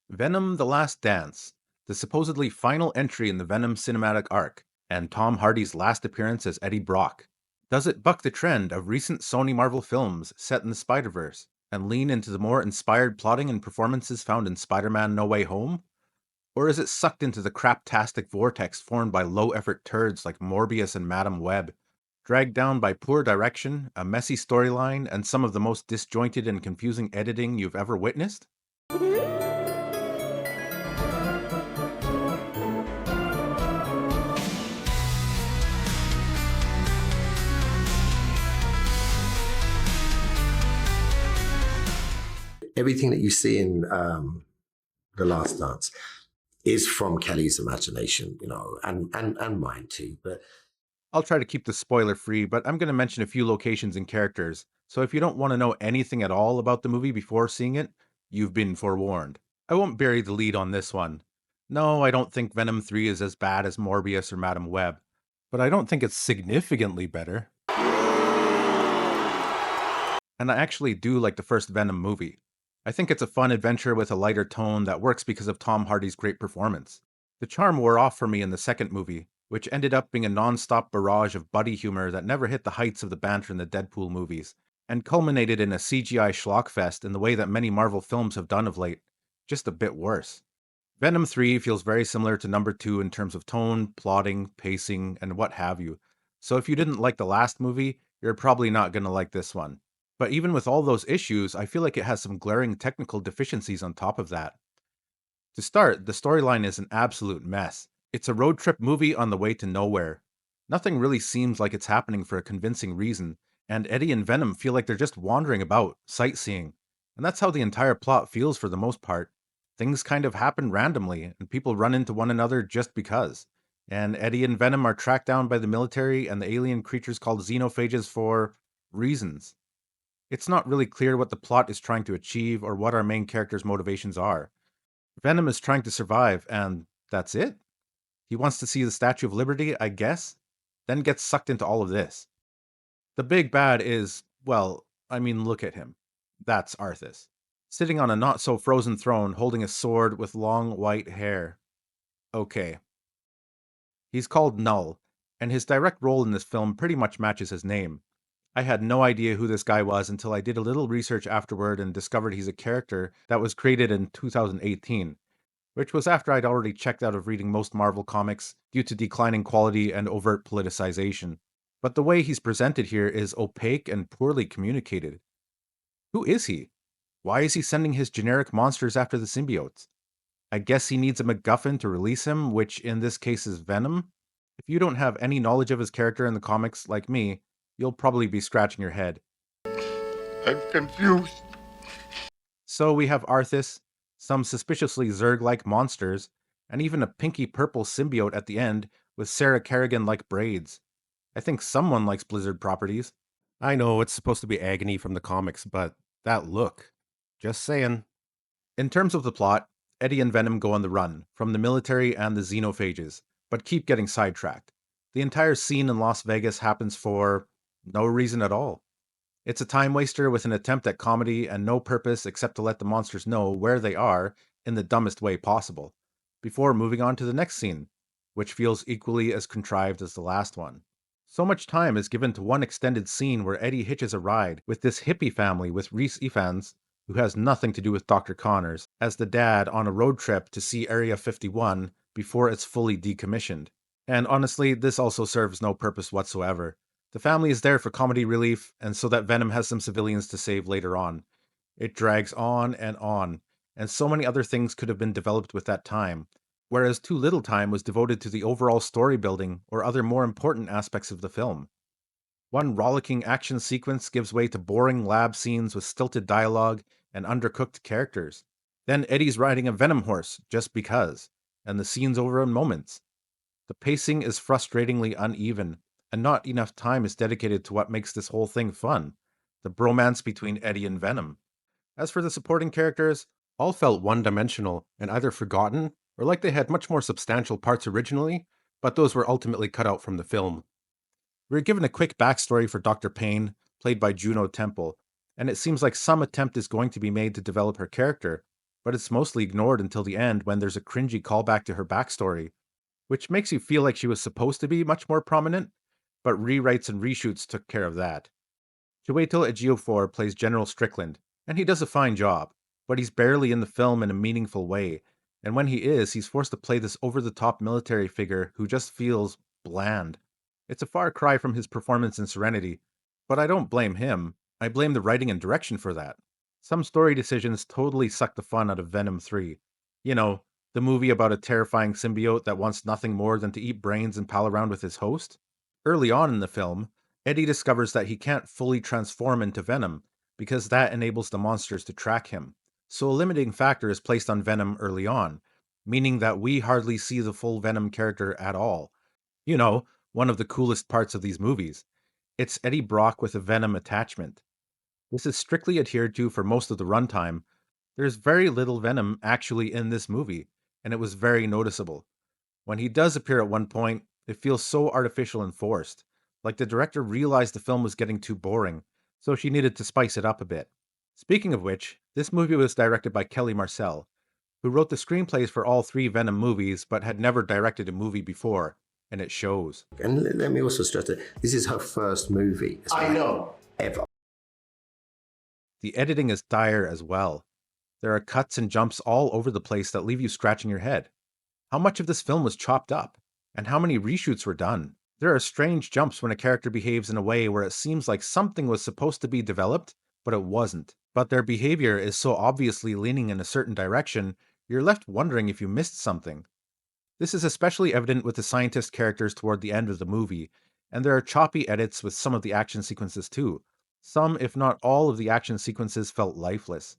Venom: The Last Dance, the supposedly final entry in the Venom cinematic arc, and Tom Hardy's last appearance as Eddie Brock. Does it buck the trend of recent Sony Marvel films set in the Spider-Verse and lean into the more inspired plotting and performances found in Spider-Man No Way Home? Or is it sucked into the craptastic vortex formed by low-effort turds like Morbius and Madam Web, dragged down by poor direction, a messy storyline, and some of the most disjointed and confusing editing you've ever witnessed? Everything that you see in The Last Dance is from Kelly's imagination, and mine too. But I'll try to keep this spoiler free, but I'm going to mention a few locations and characters, so if you don't want to know anything at all about the movie before seeing it, you've been forewarned. I won't bury the lead on this one. No, I don't think Venom 3 is as bad as Morbius or Madam Web, but I don't think it's significantly better. And I actually do like the first Venom movie. I think it's a fun adventure with a lighter tone that works because of Tom Hardy's great performance. The charm wore off for me in the second movie, which ended up being a non-stop barrage of buddy humor that never hit the heights of the banter in the Deadpool movies, and culminated in a CGI schlockfest in the way that many Marvel films have done of late, just a bit worse. Venom 3 feels very similar to number 2 in terms of tone, plotting, pacing, and what have you. So if you didn't like the last movie, you're probably not going to like this one. But even with all those issues, I feel like it has some glaring technical deficiencies on top of that. To start, the storyline is an absolute mess. It's a road trip movie on the way to nowhere. Nothing really seems like it's happening for a convincing reason, and Eddie and Venom feel like they're just wandering about, sightseeing. And that's how the entire plot feels for the most part. Things kind of happen randomly, and people run into one another just because. And Eddie and Venom are tracked down by the military and the alien creatures called xenophages for reasons. It's not really clear what the plot is trying to achieve or what our main character's motivations are. Venom is trying to survive, and that's it? He wants to see the Statue of Liberty, I guess? Then gets sucked into all of this. The big bad is, well, I mean, look at him. That's Arthas. Sitting on a not so frozen throne holding a sword with long white hair. Okay. He's called Null, and his direct role in this film pretty much matches his name. I had no idea who this guy was until I did a little research afterward and discovered he's a character that was created in 2018, which was after I'd already checked out of reading most Marvel comics due to declining quality and overt politicization. But the way he's presented here is opaque and poorly communicated. Who is he? Why is he sending his generic monsters after the symbiotes? I guess he needs a MacGuffin to release him, which in this case is Venom? If you don't have any knowledge of his character in the comics like me, you'll probably be scratching your head. I'm confused. So we have Arthas, some suspiciously Zerg-like monsters, and even a pinky purple symbiote at the end with Sarah Kerrigan-like braids. I think someone likes Blizzard properties. I know it's supposed to be Agony from the comics, but that look. Just saying. In terms of the plot, Eddie and Venom go on the run from the military and the xenophages, but keep getting sidetracked. The entire scene in Las Vegas happens for no reason at all. It's a time waster with an attempt at comedy and no purpose except to let the monsters know where they are in the dumbest way possible, before moving on to the next scene, which feels equally as contrived as the last one. So much time is given to one extended scene where Eddie hitches a ride with this hippie family with Reese Ifans, who has nothing to do with Dr. Connors, as the dad on a road trip to see Area 51 before it's fully decommissioned. And honestly, this also serves no purpose whatsoever. The family is there for comedy relief, and so that Venom has some civilians to save later on. It drags on, and so many other things could have been developed with that time, whereas too little time was devoted to the overall story building or other more important aspects of the film. One rollicking action sequence gives way to boring lab scenes with stilted dialogue and undercooked characters. Then Eddie's riding a Venom horse just because, and the scene's over in moments. The pacing is frustratingly uneven, and not enough time is dedicated to what makes this whole thing fun, the bromance between Eddie and Venom. As for the supporting characters, all felt one-dimensional and either forgotten or like they had much more substantial parts originally, but those were ultimately cut out from the film. We're given a quick backstory for Dr. Payne, played by Juno Temple, and it seems like some attempt is going to be made to develop her character, but it's mostly ignored until the end when there's a cringy callback to her backstory, which makes you feel like she was supposed to be much more prominent, but rewrites and reshoots took care of that. Chiwetel Ejiofor plays General Strickland, and he does a fine job, but he's barely in the film in a meaningful way, and when he is, he's forced to play this over-the-top military figure who just feels bland. It's a far cry from his performance in Serenity, but I don't blame him. I blame the writing and direction for that. Some story decisions totally suck the fun out of Venom 3. You know, the movie about a terrifying symbiote that wants nothing more than to eat brains and pal around with his host. Early on in the film, Eddie discovers that he can't fully transform into Venom because that enables the monsters to track him. So a limiting factor is placed on Venom early on, meaning that we hardly see the full Venom character at all. You know, one of the coolest parts of these movies. It's Eddie Brock with a Venom attachment. This is strictly adhered to for most of the runtime. There's very little Venom actually in this movie, and it was very noticeable. When he does appear at one point, it feels so artificial and forced, like the director realized the film was getting too boring, so she needed to spice it up a bit. Speaking of which, this movie was directed by Kelly Marcel, who wrote the screenplays for all three Venom movies but had never directed a movie before, and it shows. And let me also stress that this is her first movie. I know. Ever. The editing is dire as well. There are cuts and jumps all over the place that leave you scratching your head. How much of this film was chopped up? And how many reshoots were done? There are strange jumps when a character behaves in a way where it seems like something was supposed to be developed, but it wasn't. But their behavior is so obviously leaning in a certain direction, you're left wondering if you missed something. This is especially evident with the scientist characters toward the end of the movie, and there are choppy edits with some of the action sequences too. Some, if not all, of the action sequences felt lifeless.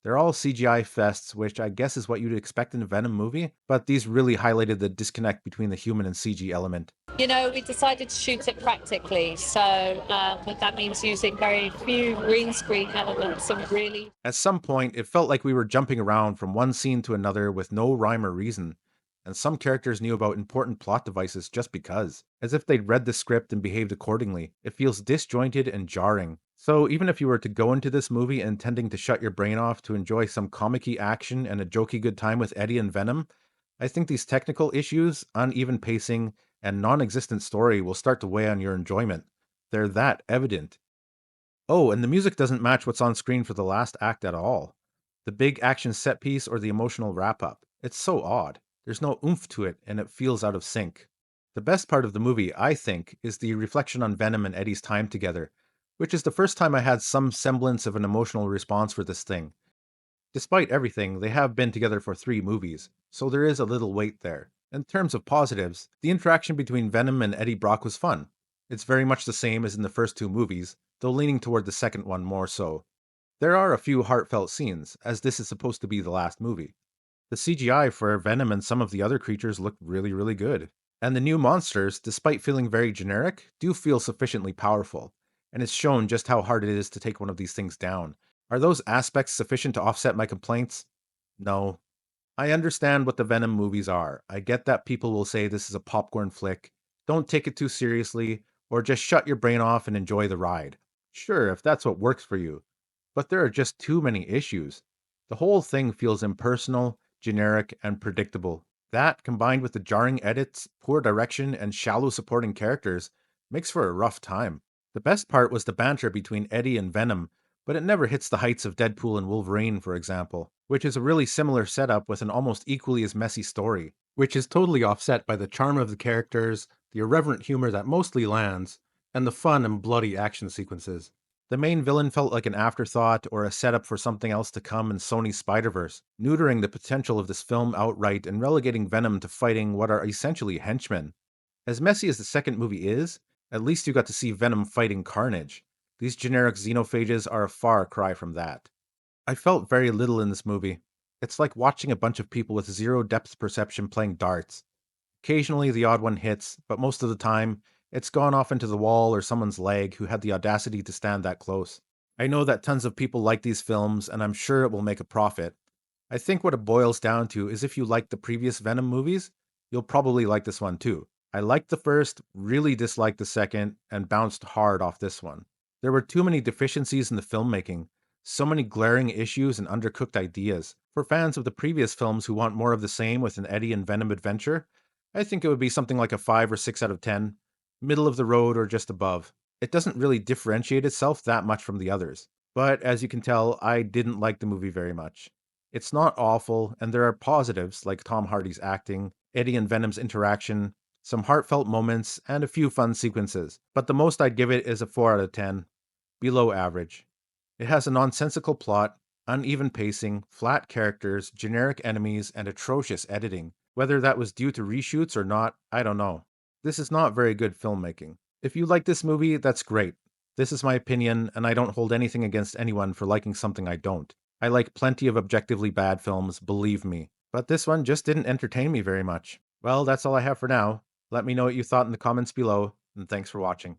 They're all CGI fests, which I guess is what you'd expect in a Venom movie, but these really highlighted the disconnect between the human and CG element. You know, we decided to shoot it practically, so that means using very few green screen elements and really... At some point, it felt like we were jumping around from one scene to another with no rhyme or reason, and some characters knew about important plot devices just because, as if they'd read the script and behaved accordingly. It feels disjointed and jarring. So even if you were to go into this movie intending to shut your brain off to enjoy some comic-y action and a jokey good time with Eddie and Venom, I think these technical issues, uneven pacing, and non-existent story will start to weigh on your enjoyment. They're that evident. Oh, and the music doesn't match what's on screen for the last act at all. The big action set piece or the emotional wrap-up. It's so odd. There's no oomph to it, and it feels out of sync. The best part of the movie, I think, is the reflection on Venom and Eddie's time together, which is the first time I had some semblance of an emotional response for this thing. Despite everything, they have been together for 3 movies, so there is a little weight there. In terms of positives, the interaction between Venom and Eddie Brock was fun. It's very much the same as in the first 2 movies, though leaning toward the second one more so. There are a few heartfelt scenes, as this is supposed to be the last movie. The CGI for Venom and some of the other creatures look really, really good. And the new monsters, despite feeling very generic, do feel sufficiently powerful, and it's shown just how hard it is to take one of these things down. Are those aspects sufficient to offset my complaints? No. I understand what the Venom movies are. I get that people will say this is a popcorn flick, don't take it too seriously, or just shut your brain off and enjoy the ride. Sure, if that's what works for you. But there are just too many issues. The whole thing feels impersonal, generic, and predictable. That, combined with the jarring edits, poor direction, and shallow supporting characters, makes for a rough time. The best part was the banter between Eddie and Venom, but it never hits the heights of Deadpool and Wolverine, for example, which is a really similar setup with an almost equally as messy story, which is totally offset by the charm of the characters, the irreverent humor that mostly lands, and the fun and bloody action sequences. The main villain felt like an afterthought or a setup for something else to come in Sony's Spider-Verse, neutering the potential of this film outright and relegating Venom to fighting what are essentially henchmen. As messy as the second movie is, at least you got to see Venom fighting Carnage. These generic xenophages are a far cry from that. I felt very little in this movie. It's like watching a bunch of people with zero depth perception playing darts. Occasionally the odd one hits, but most of the time, it's gone off into the wall or someone's leg who had the audacity to stand that close. I know that tons of people like these films, and I'm sure it will make a profit. I think what it boils down to is if you liked the previous Venom movies, you'll probably like this one too. I liked the first, really disliked the second, and bounced hard off this one. There were too many deficiencies in the filmmaking, so many glaring issues and undercooked ideas. For fans of the previous films who want more of the same with an Eddie and Venom adventure, I think it would be something like a 5 or 6 out of 10, middle of the road or just above. It doesn't really differentiate itself that much from the others. But as you can tell, I didn't like the movie very much. It's not awful, and there are positives like Tom Hardy's acting, Eddie and Venom's interaction, some heartfelt moments, and a few fun sequences. But the most I'd give it is a 4 out of 10, below average. It has a nonsensical plot, uneven pacing, flat characters, generic enemies, and atrocious editing. Whether that was due to reshoots or not, I don't know. This is not very good filmmaking. If you like this movie, that's great. This is my opinion, and I don't hold anything against anyone for liking something I don't. I like plenty of objectively bad films, believe me. But this one just didn't entertain me very much. Well, that's all I have for now. Let me know what you thought in the comments below, and thanks for watching.